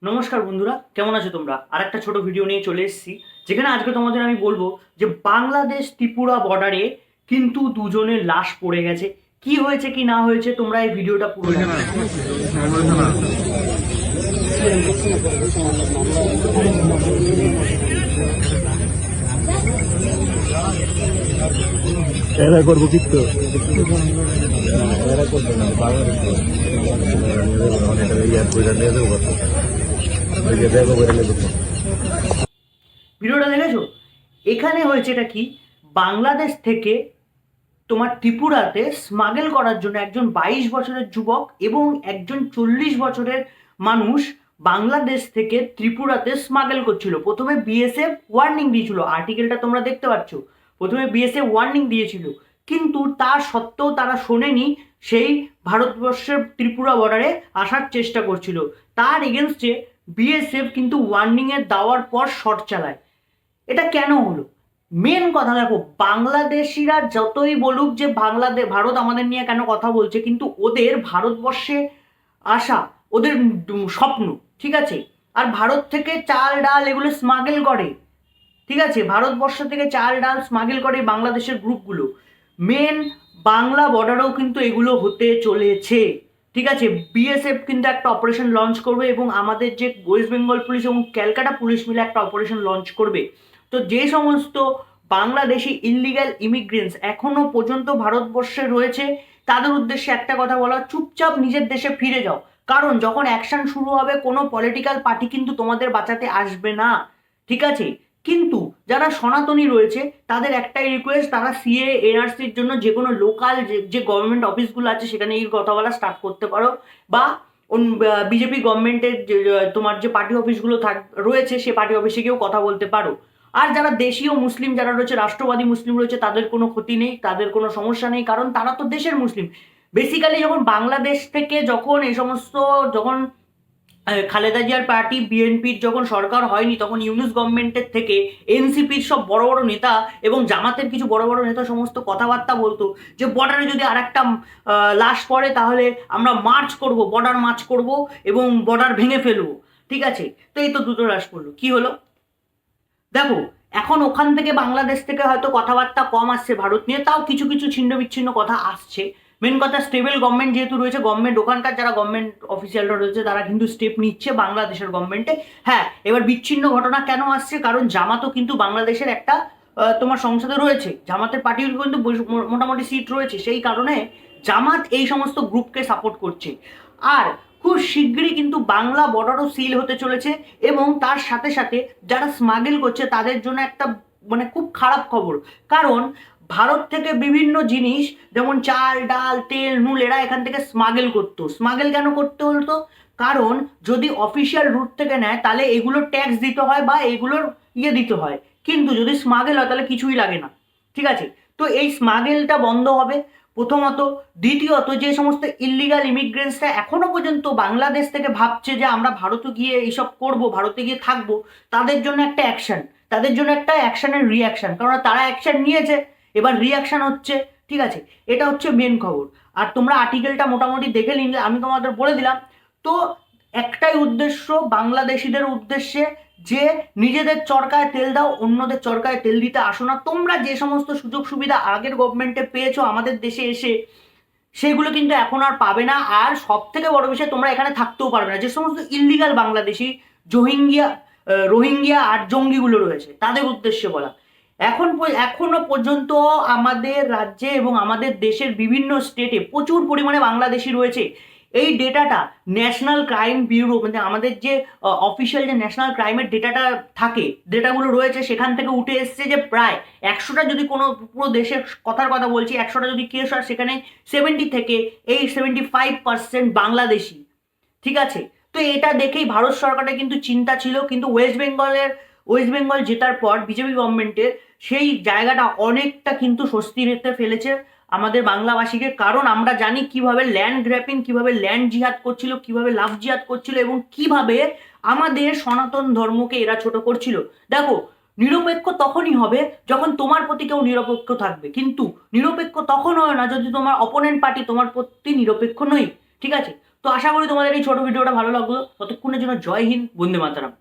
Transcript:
নমস্কার বন্ধুরা, কেমন আছো তোমরা? আর একটা ছোট ভিডিও নিয়ে চলে এসেছি, যেখানে আজকে তোমাদের আমি বলবো যে বাংলাদেশ ত্রিপুরা বর্ডারে কিন্তু দুজনের লাশ পড়ে গেছে। কি হয়েছে কি না হয়েছে তোমরা এই ভিডিওটা পুরো দেখো। এরা করবো কিন্তু এরা করবে না বাংলাদেশ ইয়ার করে নিয়ে দেবো ওই যে দেখো করে নেবো। ভিডিওটা দেখেছো? এখানে হয়েছে এটা কি, বাংলাদেশ থেকে তোমার ত্রিপুরাতে স্মাগেল করার জন্য একজন 22 বছরের যুবক এবং একজন 40 বছরের মানুষ বাংলাদেশ থেকে ত্রিপুরাতে স্মাগেল করছিল। প্রথমে বিএসএফ ওয়ার্নিং দিয়েছিল, আর্টিকেলটা তোমরা দেখতে পাচ্ছ। প্রথমে বিএসএফ ওয়ার্নিং দিয়েছিল, কিন্তু তার সত্ত্বেও তারা শোনেনি। সেই ভারতবর্ষের ত্রিপুরা বর্ডারে আসার চেষ্টা করছিল। তার এগেনস্টে বিএসএফ কিন্তু ওয়ার্নিংয়ের দেওয়ার পর শট চালায়। এটা কেন হলো? মেন কথা দেখো, বাংলাদেশিরা যতই বলুক যে ভারত আমাদের নিয়ে কেন কথা বলছে, কিন্তু ওদের ভারতবর্ষে আসা ওদের স্বপ্ন, ঠিক আছে? আর ভারত থেকে চাল ডাল এগুলো স্মাগেল করে, ঠিক আছে? ভারতবর্ষ থেকে চাল ডাল স্মাগেল করে বাংলাদেশের গ্রুপগুলো। মেন বাংলা বর্ডারেও কিন্তু এগুলো হতে চলেছে, ঠিক আছে? বিএসএফ কিন্তু একটা অপারেশন লঞ্চ করবে এবং আমাদের যে ওয়েস্ট বেঙ্গল পুলিশ এবং ক্যালকাটা পুলিশ মিলে একটা অপারেশন লঞ্চ করবে। তো যে সমস্ত বাংলাদেশি ইললিগ্যাল ইমিগ্রেন্টস এখনো পর্যন্ত ভারতবর্ষে রয়েছে, তাদের উদ্দেশ্যে একটা কথা বলা, চুপচাপ নিজের দেশে ফিরে যাও। কারণ যখন অ্যাকশন শুরু হবে, কোনো পলিটিক্যাল পার্টি কিন্তু তোমাদের বাঁচাতে আসবে না, ঠিক আছে? কিন্তু যারা সনাতনী রয়েছে তাদের একটাই রিকোয়েস্ট, তারা সিএ এনআরসির জন্য যে কোনো লোকাল যে গভর্নমেন্ট অফিসগুলো আছে সেখানে এই কথা বলা স্টার্ট করতে পারো, বা বিজেপি গভর্নমেন্টের তোমার যে পার্টি অফিসগুলো রয়েছে সে পার্টি অফিসে গিয়েও কথা বলতে পারো। আর যারা দেশীয় মুসলিম যারা রয়েছে, রাষ্ট্রবাদী মুসলিম রয়েছে, তাদের কোনো ক্ষতি নেই, তাদের কোনো সমস্যা নেই, কারণ তারা তো দেশের মুসলিম। বেসিক্যালি যখন বাংলাদেশ থেকে যখন এই সমস্ত যখন খালেদা জিয়ার পার্টি বিএনপির যখন সরকার হয়নি, তখন ইউনুস গভর্নমেন্টের থেকে এনসিপির সব বড় বড় নেতা এবং জামাতের কিছু বড় বড় নেতা সমস্ত কথাবার্তা বলতো যে বর্ডারে যদি আর একটা লাশ পড়ে তাহলে আমরা মার্চ করব, বর্ডার মার্চ করব এবং বর্ডার ভেঙে ফেলবো, ঠিক আছে? তো এই তো দুটো লাশ পড়লো, কি হলো দেখো। এখন ওখান থেকে বাংলাদেশ থেকে হয়তো কথাবার্তা কম আসছে ভারত নিয়ে, তাও কিছু কিছু ছিন্ন বিচ্ছিন্ন কথা আসছে। মেন কথা, স্টেবল গভর্নমেন্ট যেহেতু রয়েছে, গভর্নমেন্ট ওখানকার যারা গভর্নমেন্ট অফিসিয়ালরা রয়েছে তারা কিন্তু স্টেপ নিচ্ছে বাংলাদেশের গভর্নমেন্টে। হ্যাঁ, এবার বিচ্ছিন্ন ঘটনা কেন আসছে? কারণ জামাতও কিন্তু বাংলাদেশের একটা তোমার সংসদে রয়েছে, জামাতের পার্টির কিন্তু মোটামুটি সিট রয়েছে, সেই কারণে জামাত এই সমস্ত গ্রুপকে সাপোর্ট করছে। আর খুব শীঘ্রই কিন্তু বাংলা বর্ডারও সিল হতে চলেছে এবং তার সাথে সাথে যারা স্মাগেল করছে তাদের জন্য একটা মানে খুব খারাপ খবর। কারণ ভারত থেকে বিভিন্ন জিনিস যেমন চাল ডাল তেল নুন এরা এখান থেকে স্মাগেল করতো। স্মাগেল কেন করতে হতো? কারণ যদি অফিসিয়াল রুট থেকে নেয় তাহলে এগুলোর ট্যাক্স দিতে হয় বা এগুলোর দিতে হয়, কিন্তু যদি স্মাগেল হয় তাহলে কিছুই লাগে না, ঠিক আছে? তো এই স্মাগেলটা বন্ধ হবে প্রথমত। দ্বিতীয়ত, যে সমস্ত ইল্লিগাল ইমিগ্রেন্টসরা এখনো পর্যন্ত বাংলাদেশ থেকে ভাবছে যে আমরা ভারতে গিয়ে এইসব করব, ভারতে গিয়ে থাকবো, তাদের জন্য একটা অ্যাকশন, তাদের জন্য একটা অ্যাকশনের রিয়াকশন, কারণ তারা অ্যাকশন নিয়েছে, এবার রিয়াকশন হচ্ছে, ঠিক আছে? এটা হচ্ছে মেন খবর। আর তোমরা আর্টিকেলটা মোটামুটি দেখে নিলে, আমি তোমাদের বলে দিলাম। তো একটাই উদ্দেশ্য বাংলাদেশিদের উদ্দেশ্যে, যে নিজেদের চরকায় তেল দাও, অন্যদের চরকায় তেল দিতে আসো না। তোমরা যে সমস্ত সুযোগ সুবিধা আগের গভর্নমেন্টে পেয়েছো আমাদের দেশে এসে, সেগুলো কিন্তু এখন আর পাবে না। আর সব থেকে বড় বিষয়, তোমরা এখানে থাকতেও পারবে না। যে সমস্ত ইল্লিগাল বাংলাদেশি রোহিঙ্গিয়া আর জঙ্গিগুলো রয়েছে তাদের উদ্দেশ্যে বলা, এখনো পর্যন্ত আমাদের রাজ্যে এবং আমাদের দেশের বিভিন্ন স্টেটে প্রচুর পরিমাণে বাংলাদেশি রয়েছে। এই ডেটাটা ন্যাশনাল ক্রাইম ব্যুরো, মানে আমাদের যে অফিসিয়াল যে ন্যাশনাল ক্রাইমের ডেটাটা থাকে, ডেটাগুলো রয়েছে, সেখান থেকে উঠে এসছে যে প্রায় 100টা যদি কোনো পুরো দেশের কথার কথা বলছি, 100টা যদি কেস হয় সেখানে 75% বাংলাদেশি, ঠিক আছে? তো এটা দেখেই ভারত সরকারের কিন্তু চিন্তা ছিল, কিন্তু ওয়েস্ট বেঙ্গল জেতার পর বিজেপি গভর্নমেন্টের সেই জায়গাটা অনেকটা কিন্তু স্বস্তিতে ফেলেছে আমাদের বাংলাভাষীকে। কারণ আমরা জানি কিভাবে ল্যান্ড গ্র্যাপিং, কিভাবে ল্যান্ড জিহাদ করছিল, কিভাবে লাভ জিহাদ করছিল এবং কিভাবে আমাদের সনাতন ধর্মকে এরা ছোট করছিল। দেখো, নিরপেক্ষ তখনই হবে যখন তোমার প্রতি কেউ নিরপেক্ষ থাকবে, কিন্তু নিরপেক্ষ তখন হয় না যদি তোমার অপোনেন্ট পার্টি তোমার প্রতি নিরপেক্ষ নয়, ঠিক আছে? তো আশা করি তোমাদের এই ছোট ভিডিওটা ভালো লাগলো। ততক্ষণের জন্য জয় হিন্দ, বন্দে মাতরম।